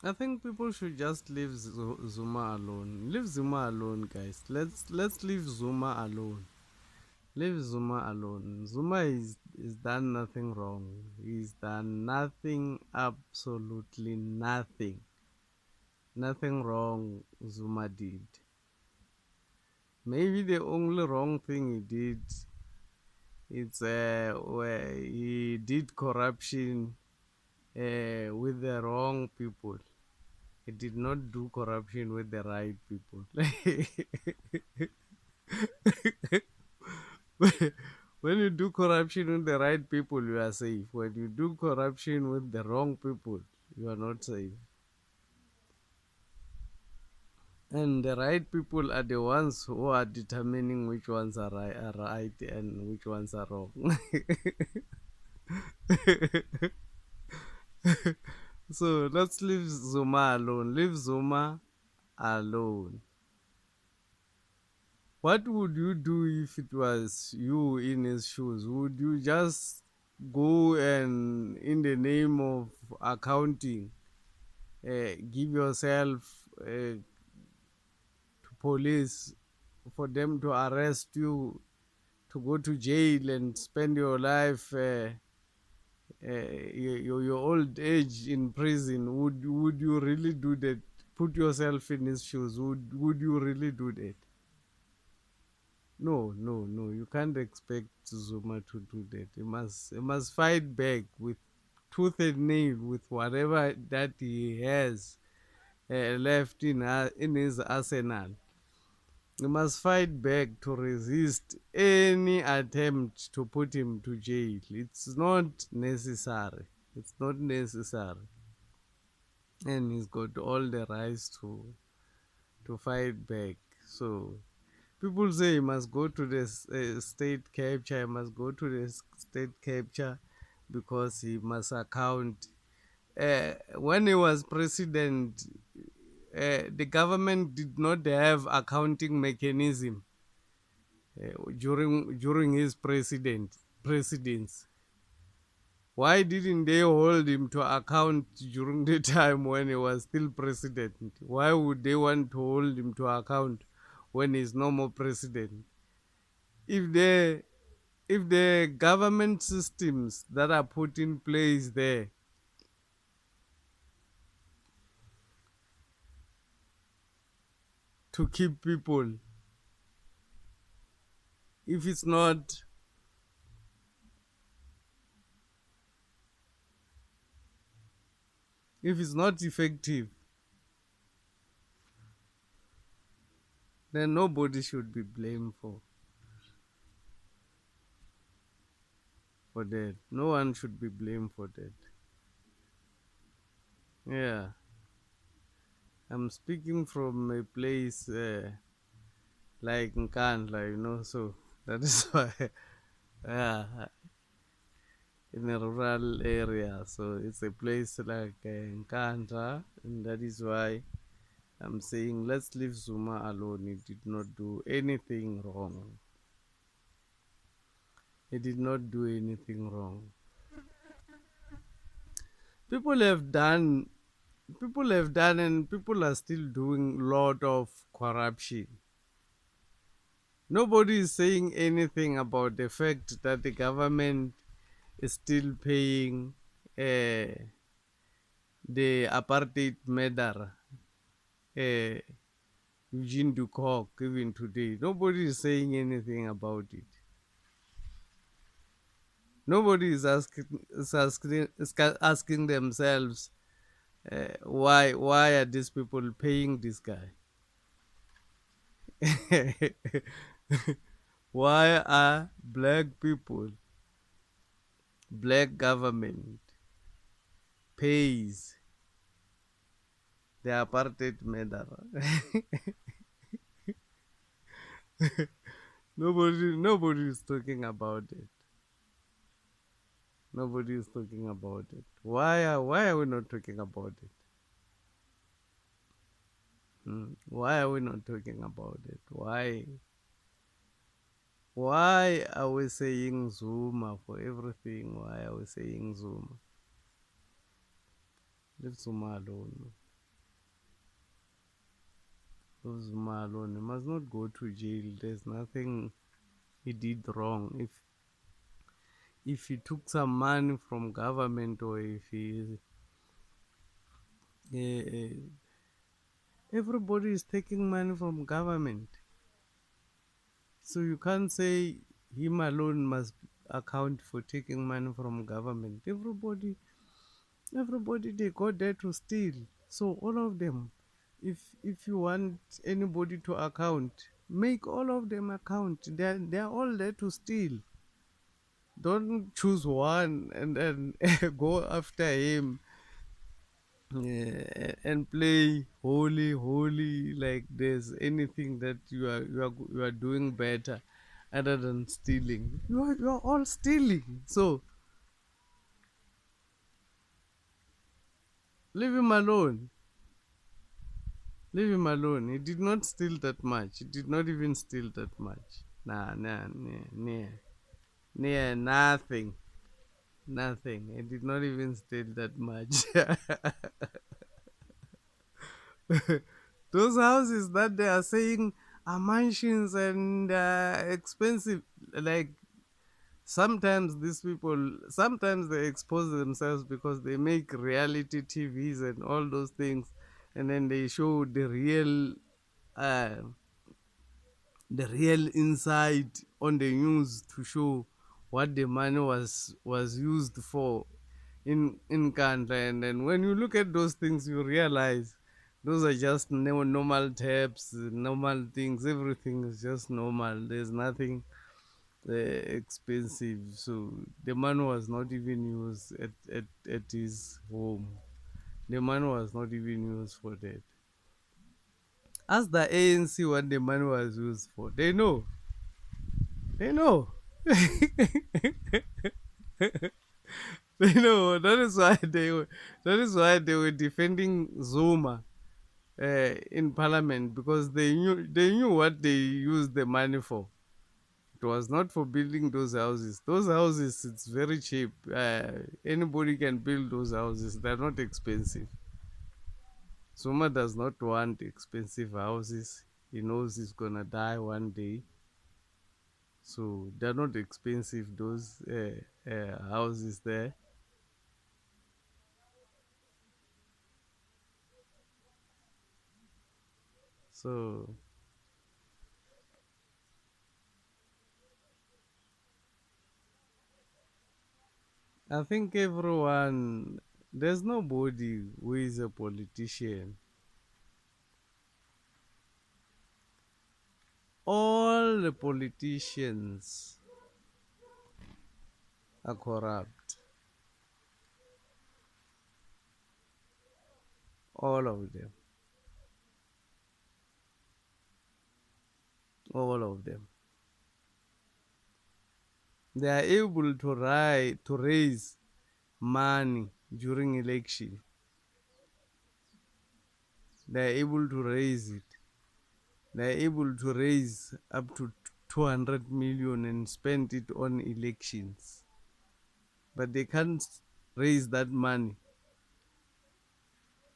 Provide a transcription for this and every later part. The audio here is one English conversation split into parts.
I think people should just leave Zuma alone. Leave Zuma alone, guys. Let's leave Zuma alone. Leave Zuma alone. Zuma is done nothing wrong. He's done nothing, absolutely nothing. Nothing wrong Zuma did. Maybe the only wrong thing he did is where he did corruption with the wrong people. He did not do corruption with the right people. When you do corruption with the right people, you are safe. When you do corruption with the wrong people, you are not safe. And the right people are the ones who are determining which ones are right and which ones are wrong. So let's leave Zuma alone. Leave Zuma alone. What would you do if it was you in his shoes? Would you just go and, in the name of accounting, give yourself to police for them to arrest you, to go to jail and spend your life, your old age in prison? Would you really do that? Put yourself in his shoes. Would you really do that? No, no, no. You can't expect Zuma to do that. He must fight back with tooth and nail, with whatever that he has left in his arsenal. He must fight back to resist any attempt to put him to jail. It's not necessary. It's not necessary. And he's got all the rights to fight back. So people say he must go to the state capture. He must go to the state capture because he must account. When he was president, the government did not have accounting mechanism during his presidents. Why didn't they hold him to account during the time when he was still president? Why would they want to hold him to account when he's no more president? If the government systems that are put in place there to keep people, if it's not if it's not effective, then nobody should be blamed for that. No one should be blamed for that. Yeah, I'm speaking from a place like Nkandla. So that is why, yeah, in a rural area. So it's a place like Nkandla, and that is why I'm saying let's leave Zuma alone. He did not do anything wrong. He did not do anything wrong. People have done, and people are still doing a lot of corruption. Nobody is saying anything about the fact that the government is still paying uh, the apartheid murderer, uh, Eugene de Kock, even today. Nobody is saying anything about it. Nobody is asking themselves why are these people paying this guy? Why are black people, black government pays the apartheid murderer? Nobody is talking about it. Nobody is talking about it. Why are we not talking about it? Why are we not talking about it? Why are we saying Zuma for everything? Why are we saying Zuma? Leave Zuma alone. of Zuma Alone. He must not go to jail. There's nothing he did wrong. If he took some money from government, or if he everybody is taking money from government, so you can't say him alone must account for taking money from government. Everybody, they go there to steal. So all of them, if you want anybody to account, make all of them account. They're all there to steal. Don't choose one and then go after him, and play holy like there's anything that you are doing better other than stealing. You are all stealing. So leave him alone. Leave him alone. He did not steal that much. He did not even steal that much. Nah, near nothing. Nothing. He did not even steal that much. Those houses that they are saying are mansions and expensive, like sometimes these people, sometimes they expose themselves because they make reality TVs and all those things, and then they show uh, the real inside on the news to show what the money was used for in country. And then when you look at those things, you realize those are just normal taps, normal things. Everything is just normal. There's nothing expensive. So the money was not even used at his home. The money was not even used for that. As the ANC, what the money was used for, they know. They know. They know. That is why they were defending Zuma in Parliament, because they knew what they used the money for. It was not for building those houses. Those houses, it's very cheap. Anybody can build those houses. They're not expensive. Zuma does not want expensive houses. He knows he's gonna die one day. So they're not expensive, those houses there. So I think there's nobody who is a politician. All the politicians are corrupt. All of them. All of them. They are able to raise money during election. They are able to raise it. They are able to raise up to 200 million and spend it on elections. But they can't raise that money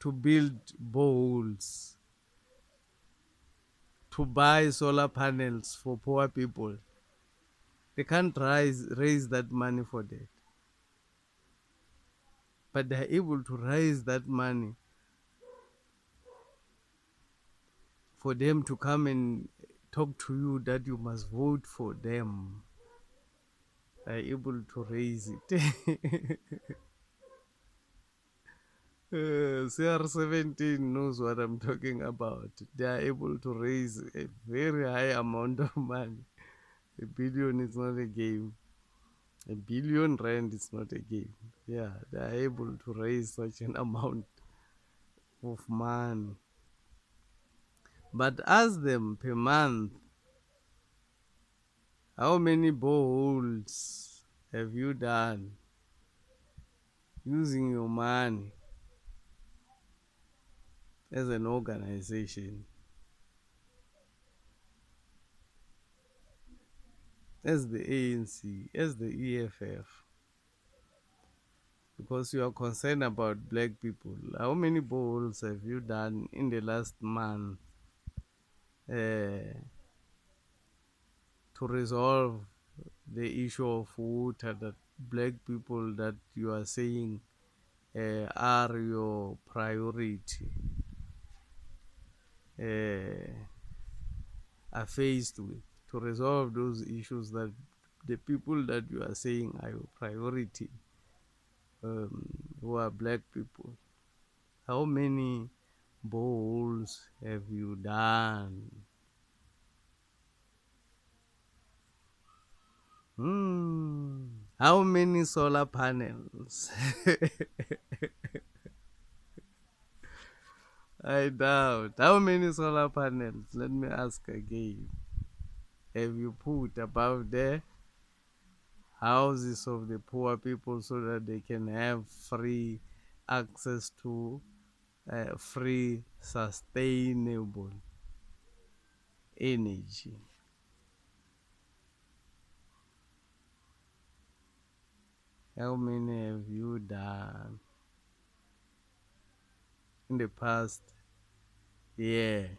to build boreholes, to buy solar panels for poor people. They can't raise that money for that. But they're able to raise that money for them to come and talk to you that you must vote for them. They're able to raise it. CR17 knows what I'm talking about. They are able to raise a very high amount of money. A billion is not a game. A billion rand is not a game. Yeah, they are able to raise such an amount of money. But ask them per month, how many boreholes have you done using your money as an organization, as the ANC, as the EFF? Because you are concerned about black people. How many boreholes have you done in the last month? uh, to resolve the issue of water that black people that you are saying are your priority uh, are faced with, to resolve those issues that the people that you are saying are your priority, who are black people. How many bowls have you done? Hmm. How many solar panels? I doubt. How many solar panels? Let me ask again. Have you put above the houses of the poor people so that they can have free access to free, sustainable energy? How many have you done in the past year?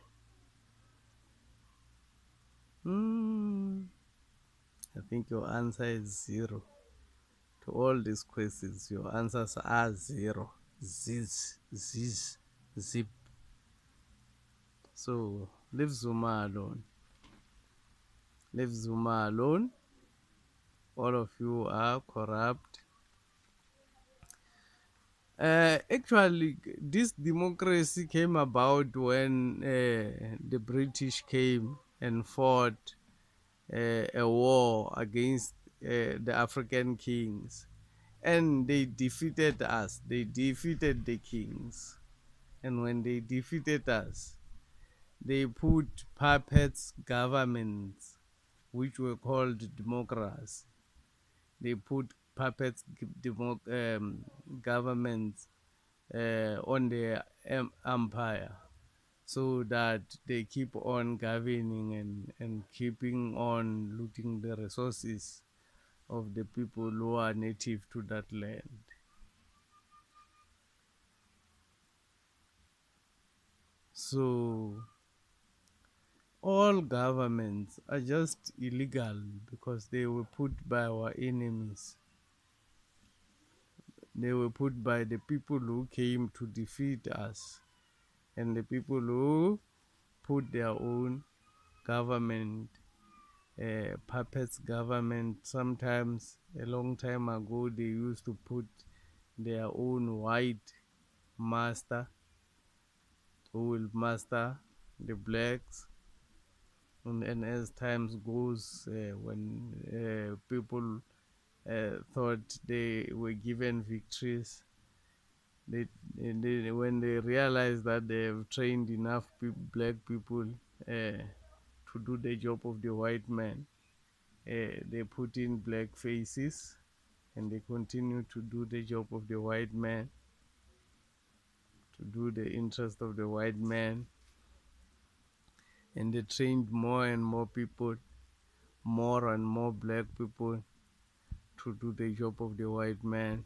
Hmm. I think your answer is zero. To all these questions, your answers are zero. Ziz, ziz, zip. So leave Zuma alone. Leave Zuma alone. All of you are corrupt. Actually, this democracy came about when the British came and fought a war against the African kings, and they defeated us. They defeated the kings, and when they defeated us, they put puppets governments, which were called democracy. They put puppets governments on the empire, so that they keep on governing and keeping on looting the resources of the people who are native to that land. So all governments are just illegal because they were put by our enemies. They were put by the people who came to defeat us, and the people who put their own government, puppets government. Sometimes a long time ago they used to put their own white master who will master the blacks. And as times goes, when people thought they were given victories, they, when they realize that they have trained enough black people to do the job of the white man, they put in black faces and they continue to do the job of the white man, to do the interest of the white man, and they trained more and more people, more and more black people to do the job of the white man,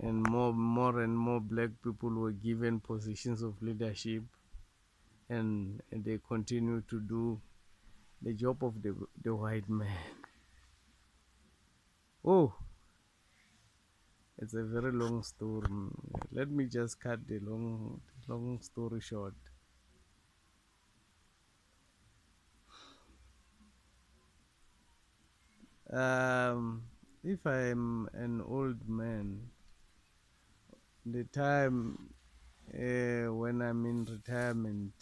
and more and more black people were given positions of leadership, and they continue to do the job of the white man. Oh, it's a very long story. Let me just cut the long story short. Um, if I'm an old man, the time when I'm in retirement,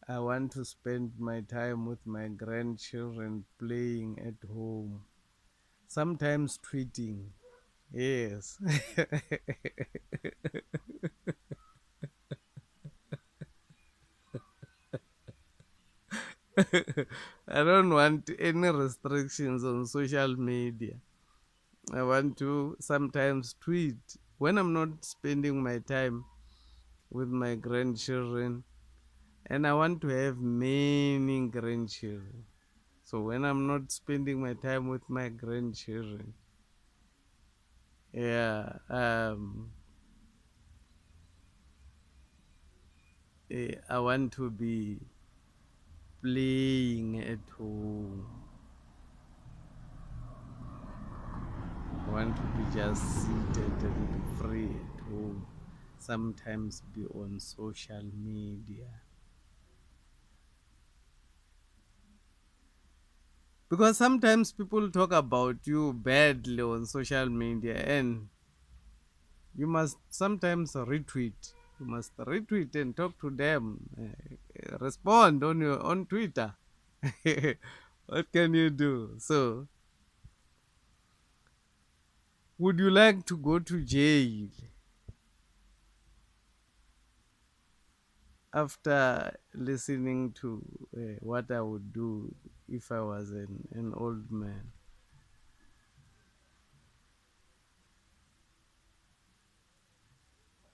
I want to spend my time with my grandchildren playing at home, sometimes tweeting. Yes. I don't want any restrictions on social media. I want to sometimes tweet when I'm not spending my time with my grandchildren, and I want to have many grandchildren. So when I'm not spending my time with my grandchildren, yeah, I want to be playing at home. I want to be just seated and be free at home. Sometimes be on social media. Because sometimes people talk about you badly on social media, and you must sometimes retweet. You must retweet and talk to them. Respond on your on Twitter. What can you do? So, would you like to go to jail after listening to what I would do if I was an old man?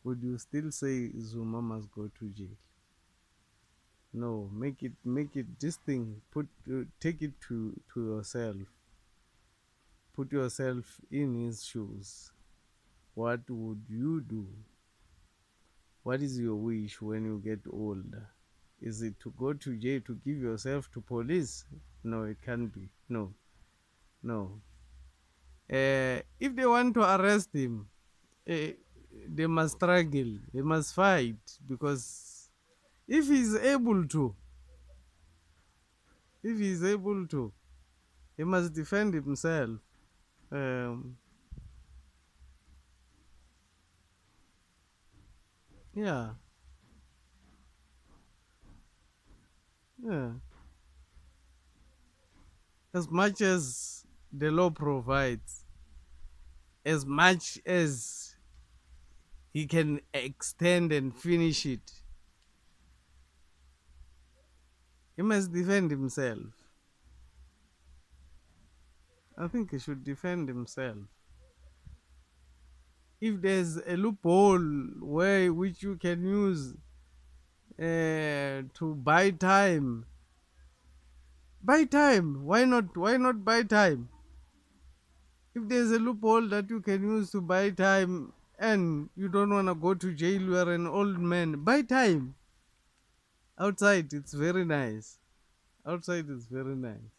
Would you still say Zuma must go to jail? No, make it this thing. Take it to yourself. Put yourself in his shoes. What would you do? What is your wish when you get older? Is it to go to jail to give yourself to police? No, it can't be. No, no. If they want to arrest him, uh, they must struggle. They must fight because if he's able to, if he's able to, he must defend himself. Um, yeah, yeah. As much as the law provides, as much as he can extend and finish it, he must defend himself. I think he should defend himself. If there's a loophole where which you can use to buy time, buy time. Why not? Why not buy time? If there's a loophole that you can use to buy time and you don't want to go to jail, you are an old man, buy time. Outside, it's very nice. Outside, it's very nice.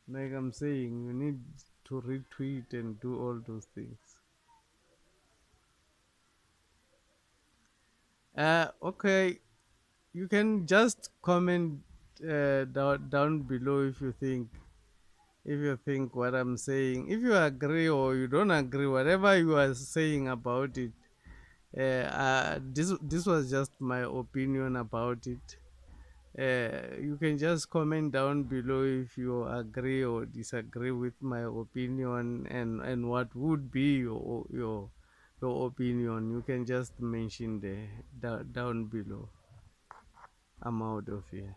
Like I'm saying, you need to retweet and do all those things. Okay, you can just comment down below if you think what I'm saying. If you agree or you don't agree, whatever you are saying about it, this was just my opinion about it. You can just comment down below if you agree or disagree with my opinion, and what would be your opinion. You can just mention there down below. I'm out of here.